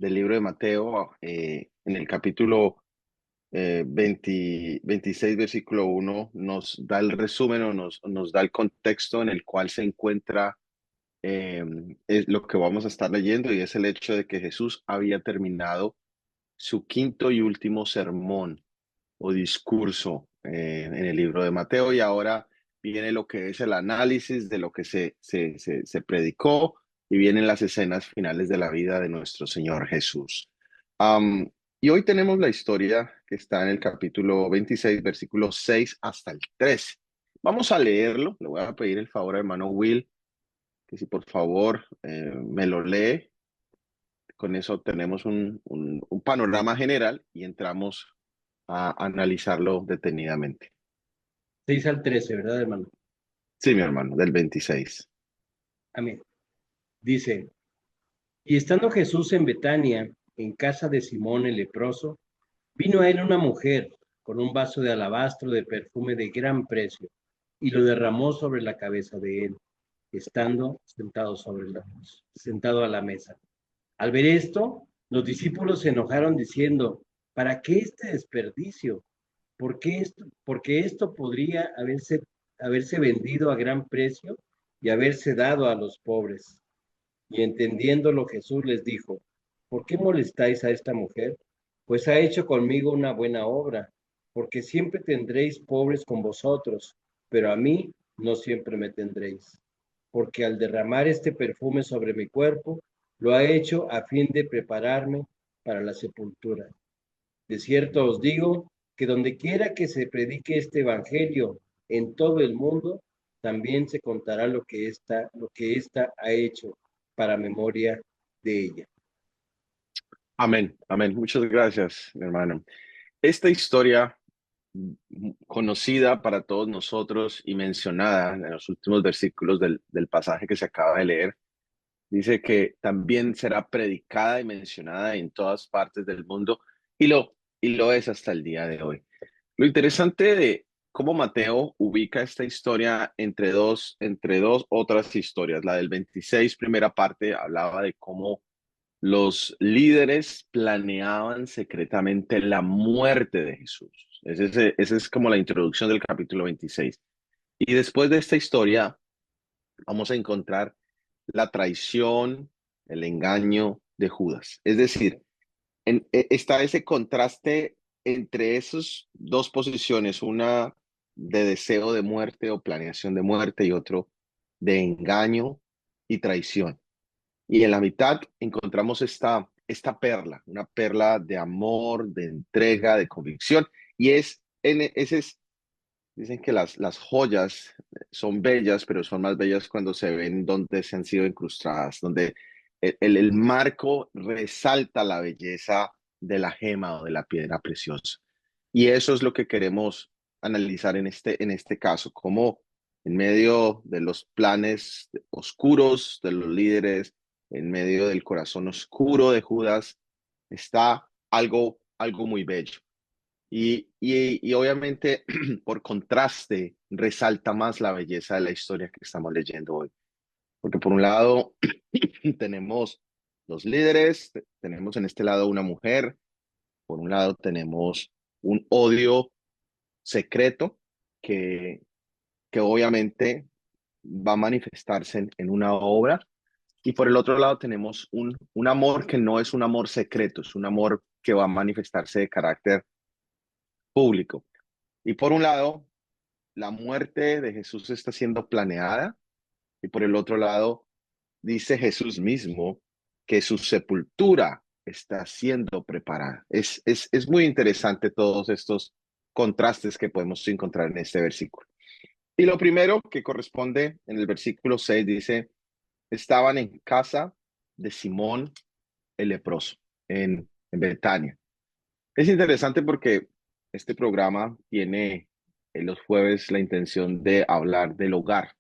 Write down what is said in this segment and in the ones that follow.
del libro de Mateo, en el capítulo 26, versículo 1, nos da el resumen o nos da el contexto en el cual se encuentra es lo que vamos a estar leyendo, y es el hecho de que Jesús había terminado su quinto y último sermón o discurso en el libro de Mateo, y ahora viene lo que es el análisis de lo que se predicó, y vienen las escenas finales de la vida de nuestro Señor Jesús. Am, y hoy tenemos la historia que está en el capítulo 26, versículos 6 hasta el 13. Vamos a leerlo. Le voy a pedir el favor al hermano Will que si por favor me lo lee. Con eso tenemos un panorama general y entramos a analizarlo detenidamente. 6 al 13, ¿verdad, hermano? Sí, mi hermano, del 26. Amén. Dice, y estando Jesús en Betania, en casa de Simón el leproso, vino a él una mujer con un vaso de alabastro de perfume de gran precio, y lo derramó sobre la cabeza de él, estando sentado a la mesa. Al ver esto, los discípulos se enojaron diciendo, ¿para qué este desperdicio? Porque esto podría haberse vendido a gran precio y haberse dado a los pobres. Y entendiéndolo, Jesús les dijo, ¿por qué molestáis a esta mujer? Pues ha hecho conmigo una buena obra, porque siempre tendréis pobres con vosotros, pero a mí no siempre me tendréis. Porque al derramar este perfume sobre mi cuerpo, lo ha hecho a fin de prepararme para la sepultura. De cierto os digo que donde quiera que se predique este evangelio en todo el mundo, también se contará lo que ésta ha hecho para memoria de ella. Amén, amén. Muchas gracias, mi hermano. Esta historia conocida para todos nosotros y mencionada en los últimos versículos del pasaje que se acaba de leer, dice que también será predicada y mencionada en todas partes del mundo, y lo es hasta el día de hoy. Lo interesante de cómo Mateo ubica esta historia entre dos otras historias. La del 26, primera parte, hablaba de cómo los líderes planeaban secretamente la muerte de Jesús. Esa es como la introducción del capítulo 26. Y después de esta historia vamos a encontrar la traición, el engaño de Judas. Es decir, está ese contraste entre esas dos posiciones, una de deseo de muerte o planeación de muerte y otro de engaño y traición. Y en la mitad encontramos esta perla, una perla de amor, de entrega, de convicción. Y dicen que las joyas son bellas, pero son más bellas cuando se ven donde se han sido incrustadas, donde el marco resalta la belleza de la gema o de la piedra preciosa. Y eso es lo que queremos analizar en este caso, cómo en medio de los planes oscuros de los líderes, en medio del corazón oscuro de Judas, está algo muy bello. Y obviamente, por contraste, resalta más la belleza de la historia que estamos leyendo hoy. Porque por un lado tenemos los líderes, tenemos en este lado una mujer, por un lado tenemos un odio secreto que, que obviamente va a manifestarse en una obra, y por el otro lado tenemos un amor que no es un amor secreto, es un amor que va a manifestarse de carácter público. Y por un lado, la muerte de Jesús está siendo planeada, y por el otro lado, dice Jesús mismo que su sepultura está siendo preparada. Es muy interesante todos estos contrastes que podemos encontrar en este versículo. Y lo primero que corresponde en el versículo 6 dice, estaban en casa de Simón el leproso, en Betania. Es interesante porque este programa tiene en los jueves la intención de hablar del hogar,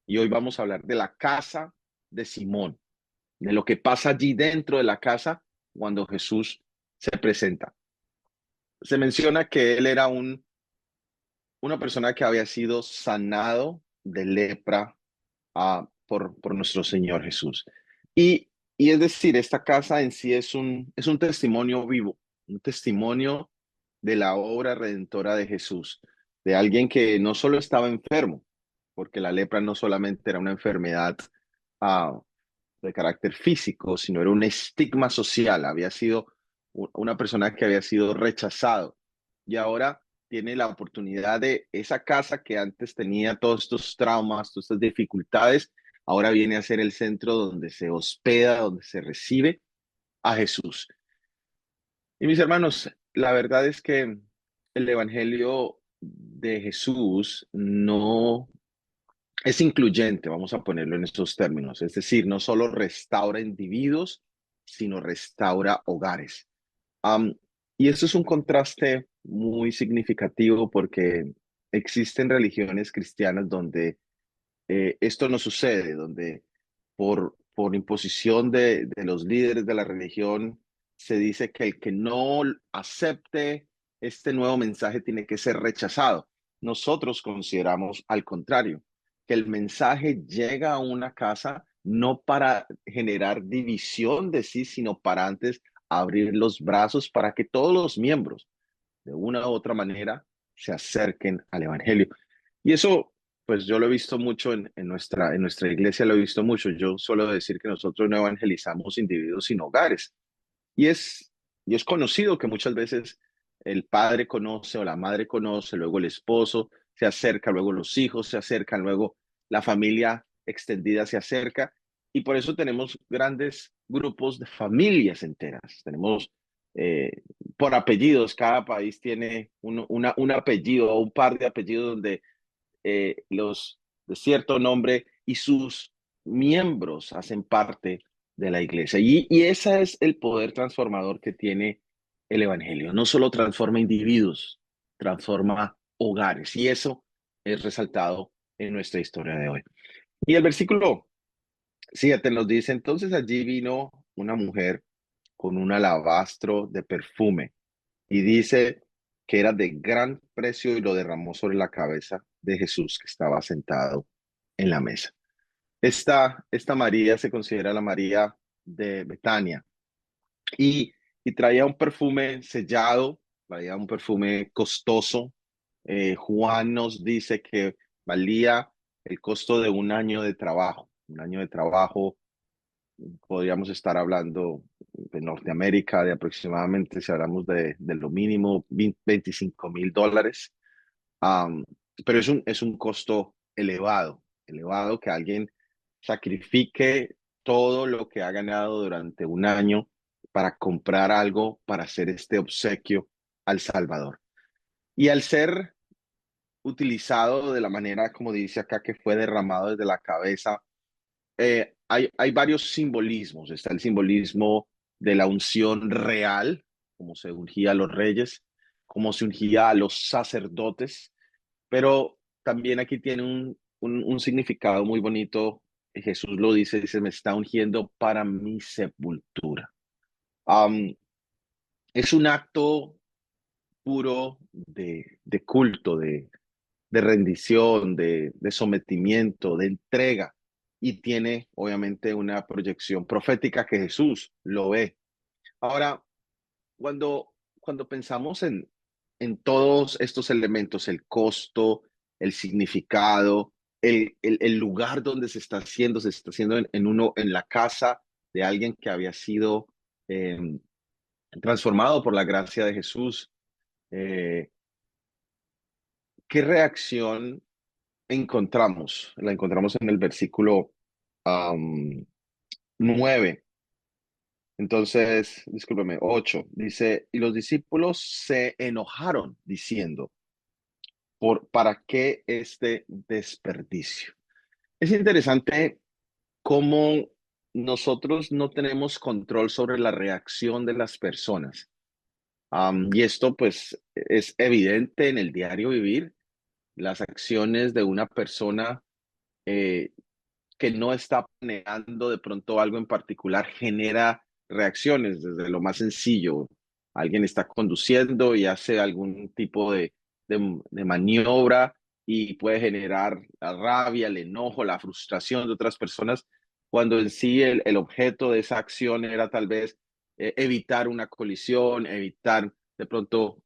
y hoy vamos a hablar de la casa de Simón, de lo que pasa allí dentro de la casa cuando Jesús se presenta. Se menciona que él era una persona que había sido sanado de lepra por nuestro Señor Jesús. Y Y es decir, esta casa en sí es un testimonio vivo, un testimonio de la obra redentora de Jesús, de alguien que no solo estaba enfermo, porque la lepra no solamente era una enfermedad ah, de carácter físico, sino era un estigma social, había sido una persona que había sido rechazado y ahora tiene la oportunidad de esa casa que antes tenía todos estos traumas, todas estas dificultades, ahora viene a ser el centro donde se hospeda, donde se recibe a Jesús. Y mis hermanos, la verdad es que el Evangelio de Jesús no es incluyente, vamos a ponerlo en estos términos. Es decir, no solo restaura individuos, sino restaura hogares. Am, y esto es un contraste muy significativo porque existen religiones cristianas donde esto no sucede, donde por imposición de los líderes de la religión se dice que el que no acepte este nuevo mensaje tiene que ser rechazado. Nosotros consideramos al contrario, que el mensaje llega a una casa no para generar división de sí, sino para antes abrir los brazos para que todos los miembros, de una u otra manera, se acerquen al Evangelio. Y eso, pues yo lo he visto mucho en nuestra iglesia, lo he visto mucho. Yo suelo decir que nosotros no evangelizamos individuos sin hogares. Y es, y es conocido que muchas veces el padre conoce o la madre conoce, luego el esposo se acerca, luego los hijos se acercan, luego la familia extendida se acerca. Y por eso tenemos grandes grupos de familias enteras. Tenemos eh, por apellidos, cada país tiene un apellido o un par de apellidos donde los de cierto nombre y sus miembros hacen parte de la iglesia. Y ese es el poder transformador que tiene el Evangelio. No solo transforma individuos, transforma hogares. Y eso es resaltado en nuestra historia de hoy. Y el versículo 7 nos dice, entonces allí vino una mujer con un alabastro de perfume y dice que era de gran precio y lo derramó sobre la cabeza de Jesús que estaba sentado en la mesa. Esta María se considera la María de Betania y, y traía un perfume sellado, traía un perfume costoso. Juan nos dice que valía el costo de un año de trabajo. Podríamos estar hablando de Norteamérica, de aproximadamente, si hablamos de lo mínimo, $25,000. Um, pero es un costo elevado, elevado que alguien sacrifique todo lo que ha ganado durante un año para comprar algo, para hacer este obsequio al Salvador. Y al ser utilizado de la manera, como dice acá, que fue derramado desde la cabeza, hay varios simbolismos. Está el simbolismo de la unción real, como se ungía a los reyes, como se ungía a los sacerdotes, pero también aquí tiene un significado muy bonito. Jesús lo dice, dice, me está ungiendo para mi sepultura. Um, es un acto puro de culto, de rendición, de sometimiento, de entrega. Y tiene obviamente una proyección profética que Jesús lo ve. Ahora, cuando pensamos en todos estos elementos, el costo, el significado, el lugar donde se está haciendo en la casa de alguien que había sido eh, transformado por la gracia de Jesús. Eh, ¿Qué reacción encontramos? La encontramos en el versículo um, 9. Entonces, discúlpeme, 8. Dice, y los discípulos se enojaron diciendo, ¿para qué este desperdicio? Es interesante cómo nosotros no tenemos control sobre la reacción de las personas. Y esto pues es evidente en el diario vivir. Las acciones de una persona eh, que no está planeando de pronto algo en particular genera reacciones desde lo más sencillo. Alguien está conduciendo y hace algún tipo de maniobra y puede generar la rabia, el enojo, la frustración de otras personas cuando en sí el objeto de esa acción era tal vez evitar una colisión, evitar de pronto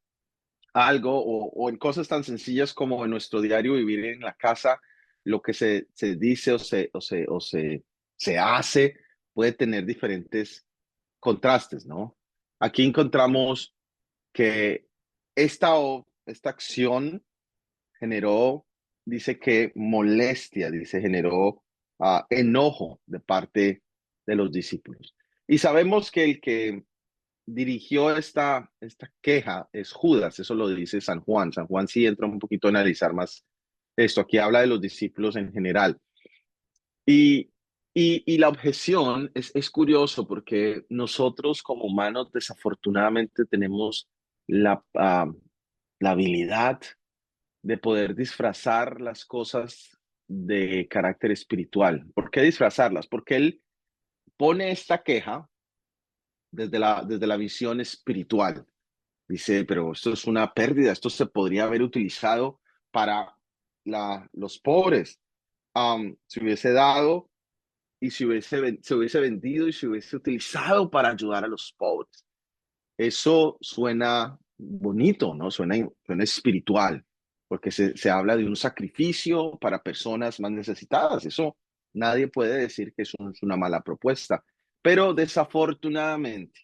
algo o en cosas tan sencillas como en nuestro diario vivir en la casa, lo que se dice se hace puede tener diferentes contrastes, ¿no? Aquí encontramos que esta acción generó, dice que molestia, dice, generó enojo de parte de los discípulos. Y sabemos que el que dirigió esta queja es Judas, eso lo dice San Juan. San Juan sí entra un poquito a analizar más esto. Aquí habla de los discípulos en general. Y, y la objeción es curioso porque nosotros como humanos desafortunadamente tenemos la habilidad de poder disfrazar las cosas de carácter espiritual. ¿Por qué disfrazarlas? Porque él pone esta queja desde la visión espiritual. Dice, pero esto es una pérdida, esto se podría haber utilizado para los pobres. Se hubiese dado y se hubiese vendido y se hubiese utilizado para ayudar a los pobres. Eso suena bonito, ¿no? Suena espiritual, porque se habla de un sacrificio para personas más necesitadas. Eso nadie puede decir que eso es una mala propuesta, pero desafortunadamente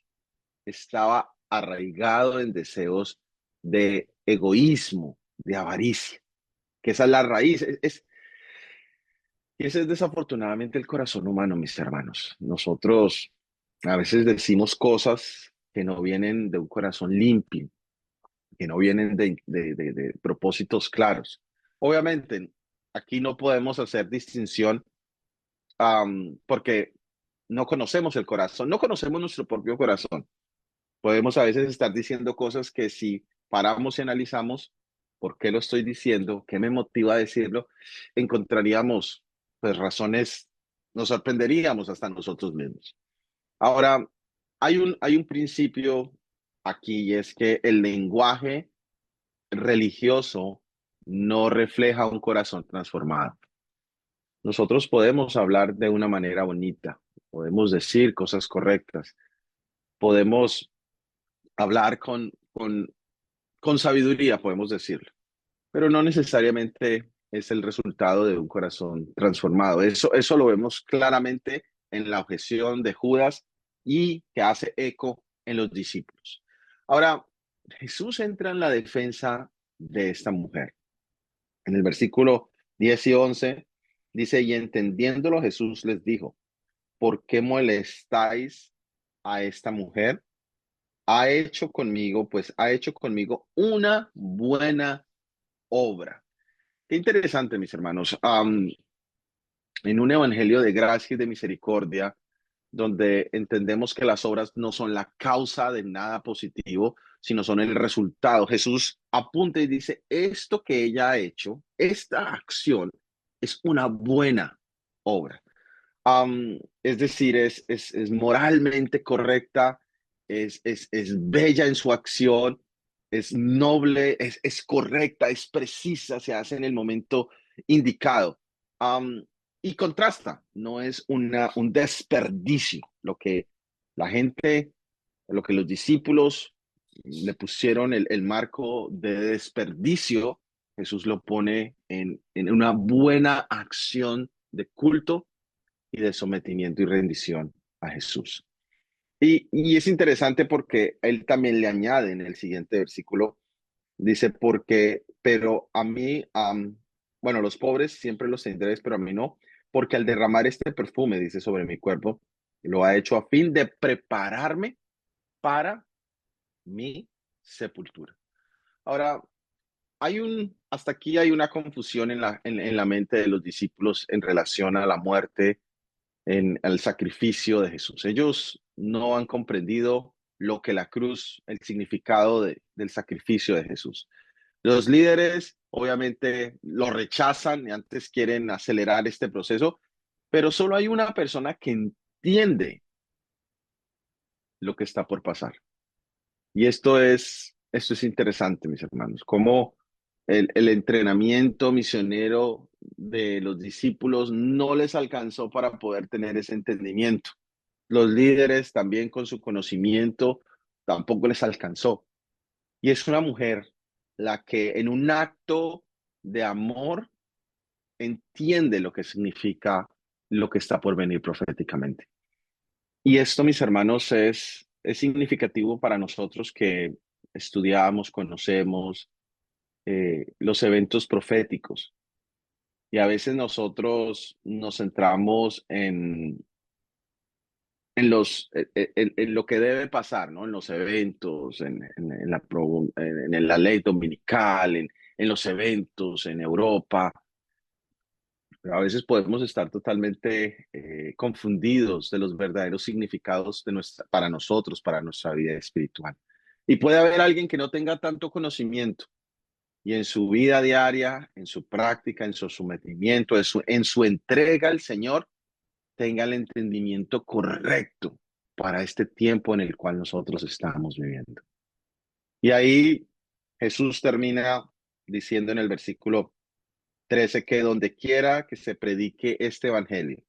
estaba arraigado en deseos de egoísmo, de avaricia, que esa es la raíz. Y ese es desafortunadamente el corazón humano, mis hermanos. Nosotros a veces decimos cosas que no vienen de un corazón limpio, que no vienen de propósitos claros. Obviamente, aquí no podemos hacer distinción porque no conocemos el corazón, no conocemos nuestro propio corazón. Podemos a veces estar diciendo cosas que si paramos y analizamos por qué lo estoy diciendo, qué me motiva a decirlo, encontraríamos pues razones, nos sorprenderíamos hasta nosotros mismos. Ahora, hay un principio aquí y es que el lenguaje religioso no refleja un corazón transformado. Nosotros podemos hablar de una manera bonita, podemos decir cosas correctas, podemos hablar con sabiduría, podemos decirlo, pero no necesariamente es el resultado de un corazón transformado. Eso lo vemos claramente en la objeción de Judas y que hace eco en los discípulos. Ahora, Jesús entra en la defensa de esta mujer. En el versículo 10 y 11 dice, y entendiéndolo Jesús les dijo, ¿por qué molestáis a esta mujer? Ha hecho conmigo una buena obra. Qué interesante, mis hermanos. En un evangelio de gracia y de misericordia, donde entendemos que las obras no son la causa de nada positivo, sino son el resultado. Jesús apunta y dice, esto que ella ha hecho, esta acción, es una buena obra. Es decir, es moralmente correcta, es bella en su acción, es noble, es correcta, es precisa, se hace en el momento indicado. Um, y contrasta, no es un desperdicio lo que la gente, lo que los discípulos le pusieron el marco de desperdicio, Jesús lo pone en una buena acción de culto y de sometimiento y rendición a Jesús. Y es interesante porque él también le añade en el siguiente versículo, dice, porque, pero a mí, bueno, los pobres siempre los tendréis, pero a mí no, porque al derramar este perfume, dice, sobre mi cuerpo, lo ha hecho a fin de prepararme para mi sepultura. Ahora, hasta aquí hay una confusión en la mente de los discípulos en relación a la muerte en el sacrificio de Jesús. Ellos no han comprendido lo que la cruz, el significado del sacrificio de Jesús. Los líderes obviamente lo rechazan y antes quieren acelerar este proceso, pero solo hay una persona que entiende lo que está por pasar. Y esto es interesante, mis hermanos, cómo el entrenamiento misionero de los discípulos no les alcanzó para poder tener ese entendimiento. Los líderes también con su conocimiento tampoco les alcanzó. Y es una mujer la que en un acto de amor entiende lo que significa lo que está por venir proféticamente. Y esto, mis hermanos, es significativo para nosotros que estudiamos, conocemos los eventos proféticos. Y a veces nosotros nos centramos en lo que debe pasar, ¿no? En los eventos, en la ley dominical, en los eventos en Europa. Pero a veces podemos estar totalmente confundidos de los verdaderos significados para nosotros, para nuestra vida espiritual. Y puede haber alguien que no tenga tanto conocimiento y en su vida diaria, en su práctica, en su sometimiento, en su entrega al Señor, tenga el entendimiento correcto para este tiempo en el cual nosotros estamos viviendo. Y ahí Jesús termina diciendo en el versículo 13 que donde quiera que se predique este evangelio,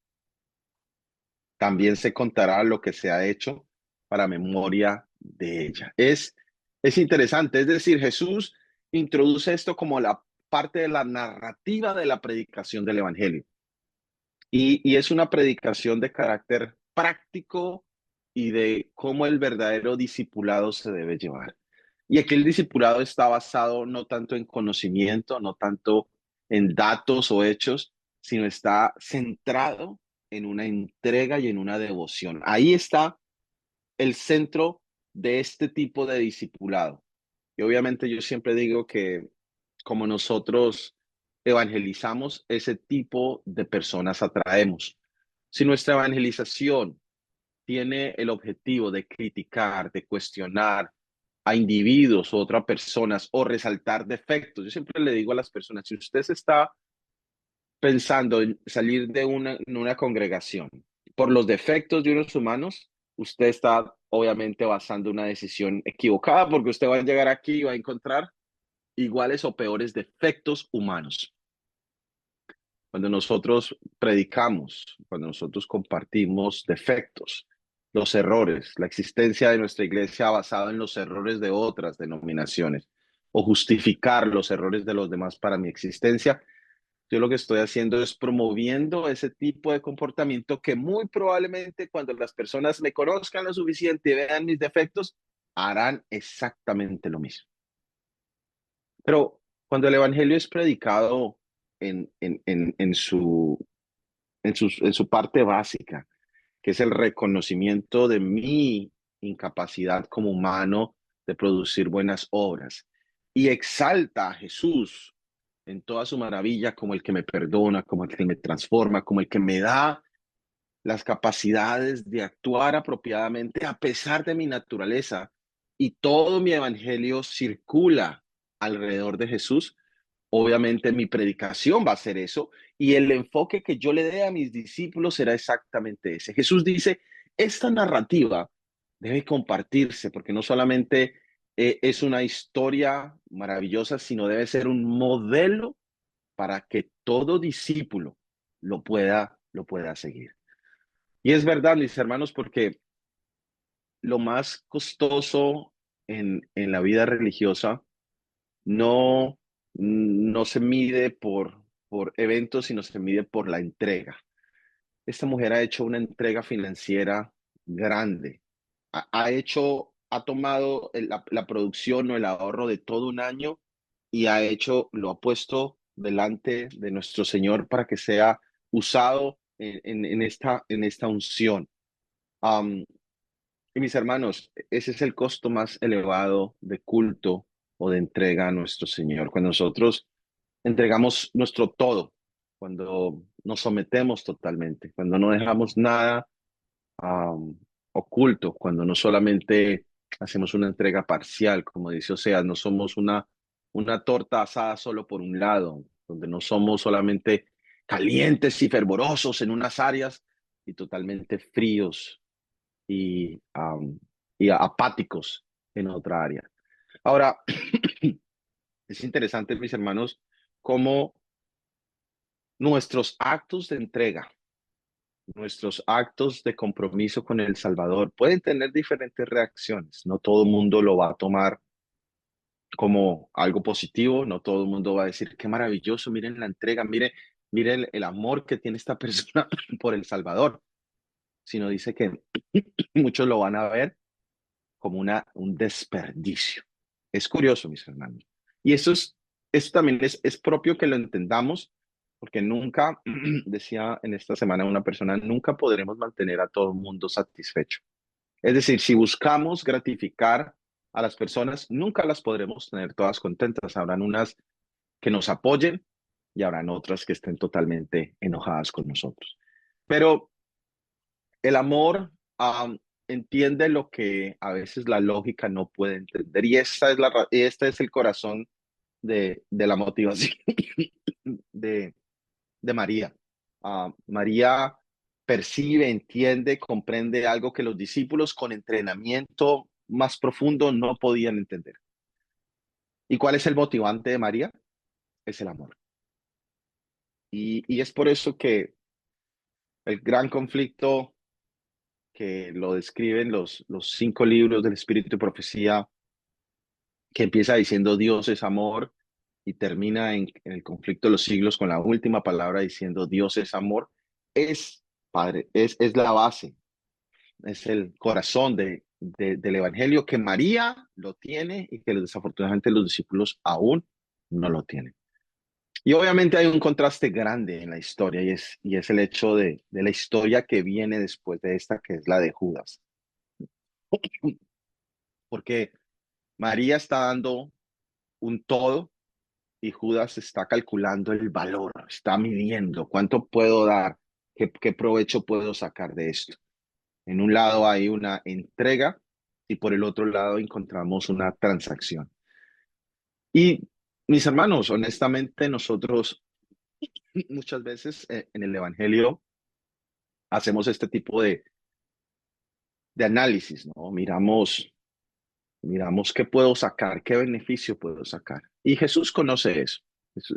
también se contará lo que se ha hecho para memoria de ella. Es interesante, es decir, Jesús introduce esto como la parte de la narrativa de la predicación del evangelio. Y es una predicación de carácter práctico y de cómo el verdadero discipulado se debe llevar. Y aquí el discipulado está basado no tanto en conocimiento, no tanto en datos o hechos, sino está centrado en una entrega y en una devoción. Ahí está el centro de este tipo de discipulado. Y obviamente yo siempre digo que como nosotros evangelizamos, ese tipo de personas atraemos. Si nuestra evangelización tiene el objetivo de criticar, de cuestionar a individuos o otras personas o resaltar defectos, yo siempre le digo a las personas, si usted se está pensando en salir de en una congregación por los defectos de unos humanos, usted está obviamente basando una decisión equivocada porque usted va a llegar aquí y va a encontrar iguales o peores defectos humanos. Cuando nosotros predicamos, cuando nosotros compartimos defectos, los errores, la existencia de nuestra iglesia basada en los errores de otras denominaciones o justificar los errores de los demás para mi existencia, yo lo que estoy haciendo es promoviendo ese tipo de comportamiento que muy probablemente cuando las personas me conozcan lo suficiente y vean mis defectos, harán exactamente lo mismo. Pero cuando el evangelio es predicado en, en, en, en su, en su parte básica, que es el reconocimiento de mi incapacidad como humano de producir buenas obras, y exalta a Jesús en toda su maravilla como el que me perdona, como el que me transforma, como el que me da las capacidades de actuar apropiadamente a pesar de mi naturaleza, y todo mi evangelio circula alrededor de Jesús. Obviamente mi predicación va a ser eso y el enfoque que yo le dé a mis discípulos será exactamente ese. Jesús dice, esta narrativa debe compartirse porque no solamente es una historia maravillosa, sino debe ser un modelo para que todo discípulo lo pueda seguir. Y es verdad, mis hermanos, porque lo más costoso en la vida religiosa no, no se mide por eventos, sino se mide por la entrega. Esta mujer ha hecho una entrega financiera grande. Ha tomado la producción o el ahorro de todo un año y lo ha puesto delante de nuestro Señor para que sea usado en esta unción. Um, y mis hermanos, ese es el costo más elevado de culto o de entrega a nuestro Señor. Cuando nosotros entregamos nuestro todo, cuando nos sometemos totalmente, cuando no dejamos nada oculto, cuando no solamente hacemos una entrega parcial, como dice Oseas, no somos una torta asada solo por un lado, donde no somos solamente calientes y fervorosos en unas áreas y totalmente fríos y, y apáticos en otra área. Ahora, Es interesante, mis hermanos, cómo nuestros actos de entrega, nuestros actos de compromiso con el Salvador pueden tener diferentes reacciones. No todo el mundo lo va a tomar como algo positivo, no todo el mundo va a decir, qué maravilloso, miren la entrega, miren el amor que tiene esta persona por el Salvador, sino dice que muchos lo van a ver como un desperdicio. Es curioso, mis hermanos. Y eso también es propio que lo entendamos, porque nunca, decía en esta semana una persona, nunca podremos mantener a todo el mundo satisfecho. Es decir, si buscamos gratificar a las personas, nunca las podremos tener todas contentas. Habrán unas que nos apoyen y habrán otras que estén totalmente enojadas con nosotros. Pero el amor entiende lo que a veces la lógica no puede entender. Y este es el corazón de la motivación de, de María. María percibe, entiende, comprende algo que los discípulos con entrenamiento más profundo no podían entender. ¿Y cuál es el motivante de María? Es el amor. Y es por eso que el gran conflicto que lo describen los 5 libros del Espíritu y Profecía, que empieza diciendo Dios es amor y termina en el conflicto de los siglos con la última palabra diciendo Dios es amor, es, Padre, es la base, es el corazón del Evangelio que María lo tiene y que desafortunadamente los discípulos aún no lo tienen. Y obviamente hay un contraste grande en la historia y es el hecho de la historia que viene después de esta, que es la de Judas. Porque María está dando un todo y Judas está calculando el valor, está midiendo cuánto puedo dar, qué provecho puedo sacar de esto. En un lado hay una entrega y por el otro lado encontramos una transacción. Y mis hermanos, honestamente, nosotros muchas veces en el Evangelio hacemos este tipo de análisis, ¿no? Miramos qué puedo sacar, qué beneficio puedo sacar. Y Jesús conoce eso.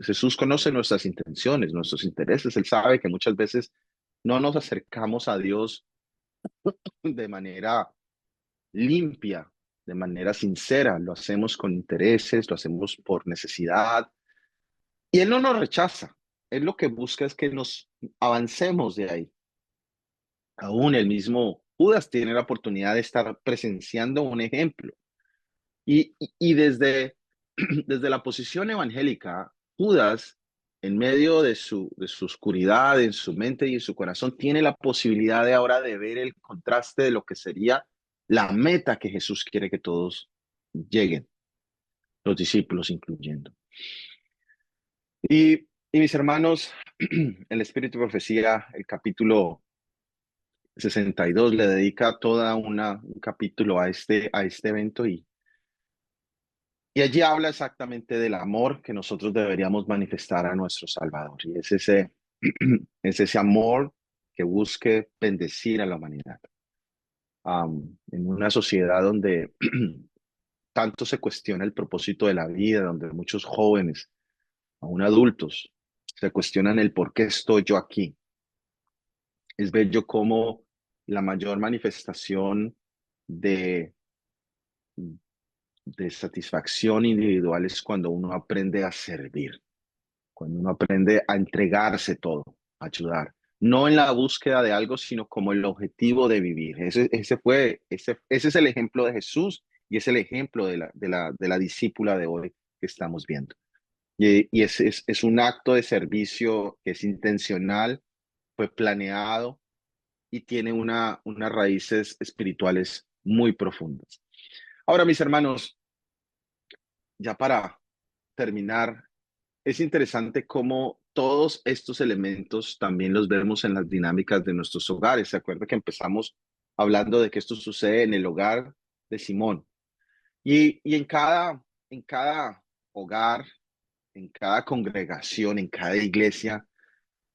Jesús conoce nuestras intenciones, nuestros intereses. Él sabe que muchas veces no nos acercamos a Dios de manera limpia, de manera sincera. Lo hacemos con intereses, lo hacemos por necesidad. Y Él no nos rechaza. Él lo que busca es que nos avancemos de ahí. Aún el mismo Judas tiene la oportunidad de estar presenciando un ejemplo. Y desde la posición evangélica, Judas, en medio de su oscuridad, en su mente y en su corazón, tiene la posibilidad de ahora de ver el contraste de lo que sería la meta que Jesús quiere que todos lleguen, los discípulos incluyendo. Y mis hermanos, el Espíritu de Profecía, el capítulo 62 le dedica un capítulo a este evento y allí habla exactamente del amor que nosotros deberíamos manifestar a nuestro Salvador. Y es ese amor que busque bendecir a la humanidad. En una sociedad donde tanto se cuestiona el propósito de la vida, donde muchos jóvenes, aún adultos, se cuestionan el por qué estoy yo aquí. Es bello como la mayor manifestación de, de satisfacción individual es cuando uno aprende a servir, cuando uno aprende a entregarse todo, a ayudar. No en la búsqueda de algo, sino como el objetivo de vivir. Ese es el ejemplo de Jesús y es el ejemplo de la discípula de hoy que estamos viendo. Y es un acto de servicio que es intencional, fue planeado y tiene unas raíces espirituales muy profundas. Ahora, mis hermanos, ya para terminar, es interesante cómo todos estos elementos también los vemos en las dinámicas de nuestros hogares. ¿Se acuerda que empezamos hablando de que esto sucede en el hogar de Simón? Y en cada hogar, en cada congregación, en cada iglesia,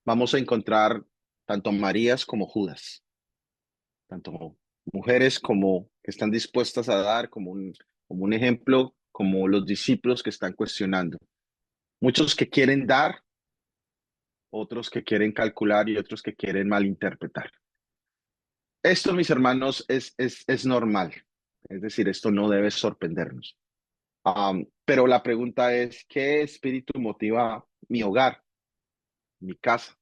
vamos a encontrar tanto Marías como Judas, tanto mujeres como que están dispuestas a dar como un ejemplo como los discípulos que están cuestionando. Muchos que quieren dar, otros que quieren calcular y otros que quieren malinterpretar. Esto, mis hermanos, es normal. Es decir, esto no debe sorprendernos. Pero la pregunta es, ¿qué espíritu motiva mi hogar, mi casa?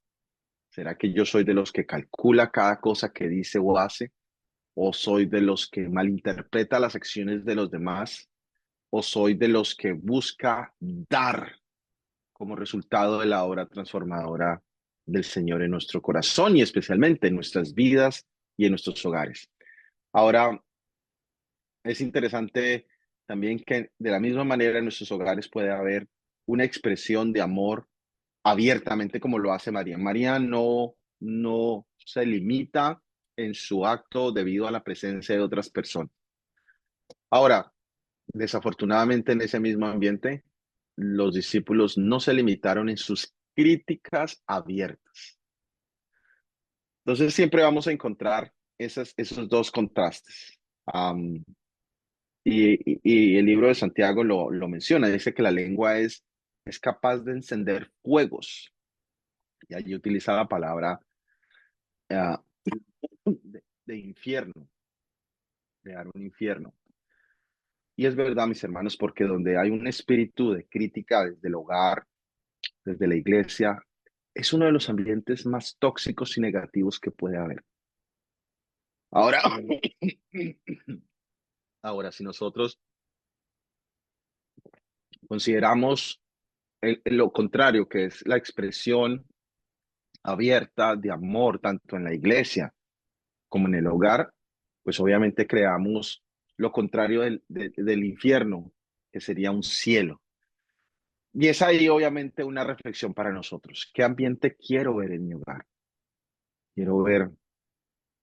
¿Será que yo soy de los que calcula cada cosa que dice o hace? ¿O soy de los que malinterpreta las acciones de los demás? ¿O soy de los que busca dar como resultado de la obra transformadora del Señor en nuestro corazón y especialmente en nuestras vidas y en nuestros hogares? Ahora, es interesante también que de la misma manera en nuestros hogares puede haber una expresión de amor abiertamente como lo hace María. María no se limita en su acto debido a la presencia de otras personas. Ahora, desafortunadamente en ese mismo ambiente, los discípulos no se limitaron en sus críticas abiertas. Entonces siempre vamos a encontrar esos dos contrastes. Um, y el libro de Santiago lo menciona, dice que la lengua es capaz de encender fuegos. Y allí utiliza la palabra de infierno, crear un infierno. Y es verdad, mis hermanos, porque donde hay un espíritu de crítica desde el hogar, desde la iglesia, es uno de los ambientes más tóxicos y negativos que puede haber. Ahora, ahora si nosotros consideramos lo contrario, que es la expresión abierta de amor, tanto en la iglesia como en el hogar, pues obviamente creamos lo contrario del infierno, que sería un cielo. Y es ahí obviamente una reflexión para nosotros. ¿Qué ambiente quiero ver en mi hogar? Quiero ver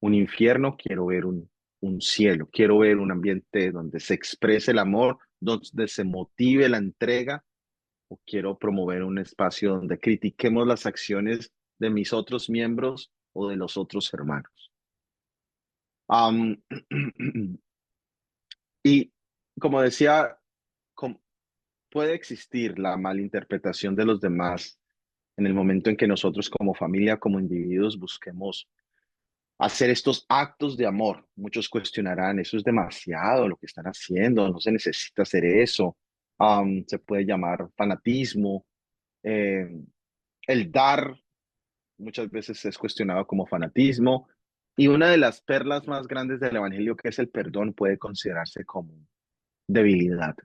un infierno, quiero ver un cielo, quiero ver un ambiente donde se exprese el amor, donde se motive la entrega, o quiero promover un espacio donde critiquemos las acciones de mis otros miembros o de los otros hermanos. Um, y como decía, puede existir la malinterpretación de los demás en el momento en que nosotros como familia, como individuos, busquemos hacer estos actos de amor. Muchos cuestionarán, eso es demasiado lo que están haciendo, no se necesita hacer eso. Se puede llamar fanatismo. Eh, el dar muchas veces es cuestionado como fanatismo. Y una de las perlas más grandes del Evangelio, que es el perdón, puede considerarse como debilidad.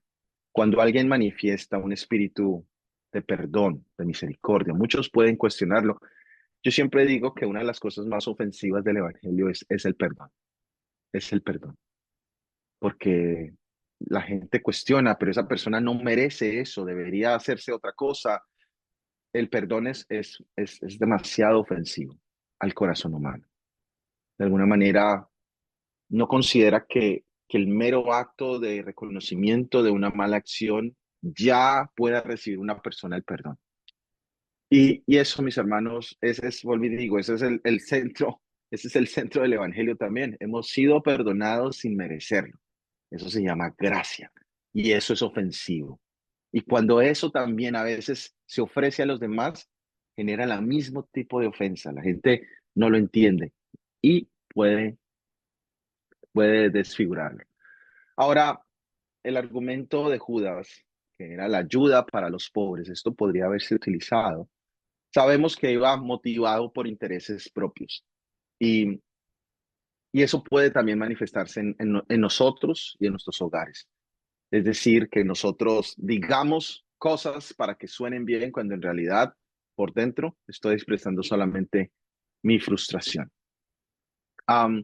Cuando alguien manifiesta un espíritu de perdón, de misericordia, muchos pueden cuestionarlo. Yo siempre digo que una de las cosas más ofensivas del Evangelio es el perdón, es el perdón, porque la gente cuestiona, pero esa persona no merece eso, debería hacerse otra cosa. El perdón es demasiado ofensivo al corazón humano. De alguna manera, no considera que el mero acto de reconocimiento de una mala acción ya pueda recibir una persona el perdón. Y eso, mis hermanos, ese es, volví y digo, ese es el centro, ese es el centro del Evangelio también. Hemos sido perdonados sin merecerlo. Eso se llama gracia y eso es ofensivo. Y cuando eso también a veces se ofrece a los demás, genera el mismo tipo de ofensa. La gente no lo entiende y puede desfigurarlo. Ahora, el argumento de Judas, que era la ayuda para los pobres, esto podría haberse utilizado. Sabemos que iba motivado por intereses propios y, y eso puede también manifestarse en nosotros y en nuestros hogares. Es decir, que nosotros digamos cosas para que suenen bien cuando en realidad por dentro estoy expresando solamente mi frustración. Um,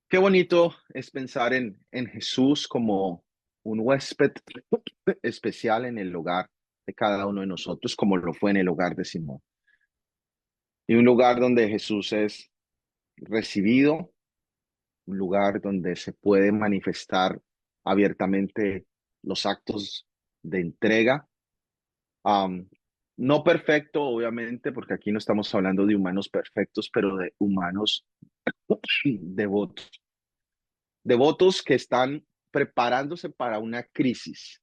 Qué bonito es pensar en Jesús como un huésped especial en el hogar de cada uno de nosotros, como lo fue en el hogar de Simón. Y un lugar donde Jesús es recibido, un lugar donde se puede manifestar abiertamente los actos de entrega. Um, no perfecto, obviamente, porque aquí no estamos hablando de humanos perfectos, pero de humanos devotos. Devotos que están preparándose para una crisis.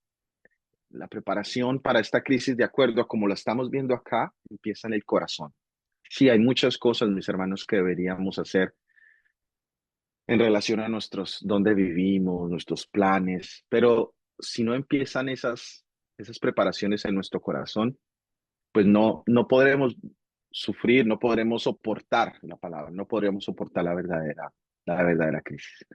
La preparación para esta crisis, de acuerdo a como la estamos viendo acá, empieza en el corazón. Sí, hay muchas cosas, mis hermanos, que deberíamos hacer en relación a nuestros, dónde vivimos, nuestros planes, pero si no empiezan esas preparaciones en nuestro corazón, pues no podremos sufrir, no podremos soportar la palabra, no podremos soportar la verdadera crisis.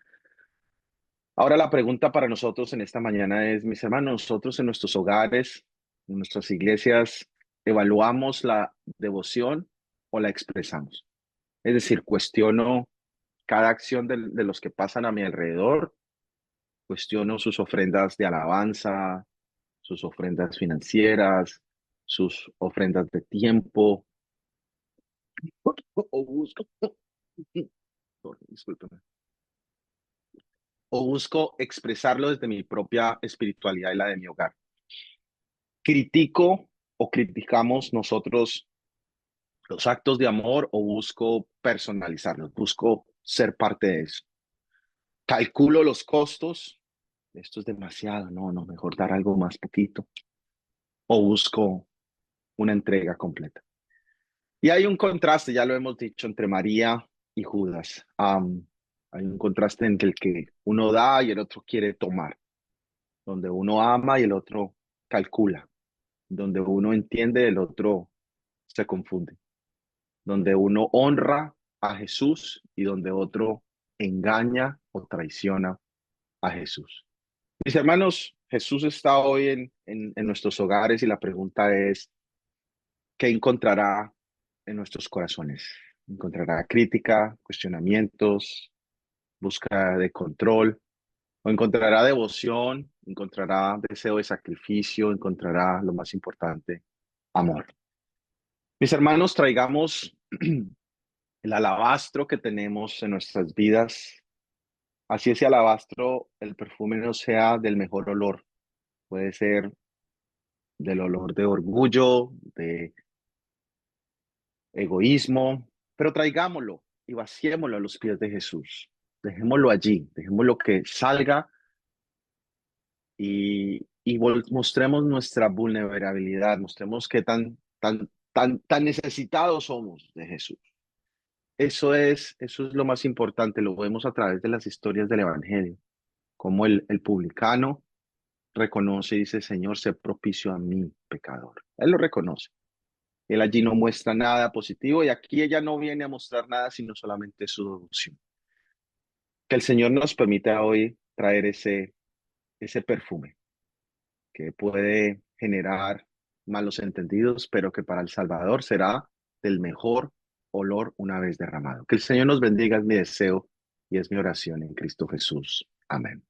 Ahora la pregunta para nosotros en esta mañana es, mis hermanos, nosotros en nuestros hogares, en nuestras iglesias, ¿evaluamos la devoción o la expresamos? Es decir, cuestiono cada acción de los que pasan a mi alrededor, cuestiono sus ofrendas de alabanza, sus ofrendas financieras, sus ofrendas de tiempo, o busco, discúlpeme, o busco expresarlo desde mi propia espiritualidad y la de mi hogar. ¿Critico o criticamos nosotros los actos de amor o busco personalizarlos? Busco ser parte de eso. Calculo los costos. Esto es demasiado, no, mejor dar algo más poquito. O busco una entrega completa. Y hay un contraste, ya lo hemos dicho, entre María y Judas. Hay un contraste entre el que uno da y el otro quiere tomar, donde uno ama y el otro calcula, donde uno entiende, el otro se confunde, donde uno honra a Jesús y donde otro engaña o traiciona a Jesús. Mis hermanos, Jesús está hoy en nuestros hogares y la pregunta es, ¿qué encontrará en nuestros corazones? ¿Encontrará crítica, cuestionamientos, búsqueda de control? ¿O encontrará devoción? ¿Encontrará deseo de sacrificio? ¿Encontrará lo más importante, amor? Mis hermanos, traigamos el alabastro que tenemos en nuestras vidas. Así ese alabastro, el perfume no sea del mejor olor. Puede ser del olor de orgullo, de egoísmo, pero traigámoslo y vaciémoslo a los pies de Jesús. Dejémoslo allí, dejémoslo que salga y mostremos nuestra vulnerabilidad, mostremos qué tan necesitados somos de Jesús. Eso es lo más importante, lo vemos a través de las historias del Evangelio, como el publicano reconoce y dice, Señor, sé propicio a mí, pecador. Él lo reconoce. Él allí no muestra nada positivo y aquí ella no viene a mostrar nada, sino solamente su devoción. Que el Señor nos permita hoy traer ese perfume que puede generar malos entendidos, pero que para el Salvador será del mejor olor una vez derramado. Que el Señor nos bendiga, es mi deseo y es mi oración en Cristo Jesús. Amén.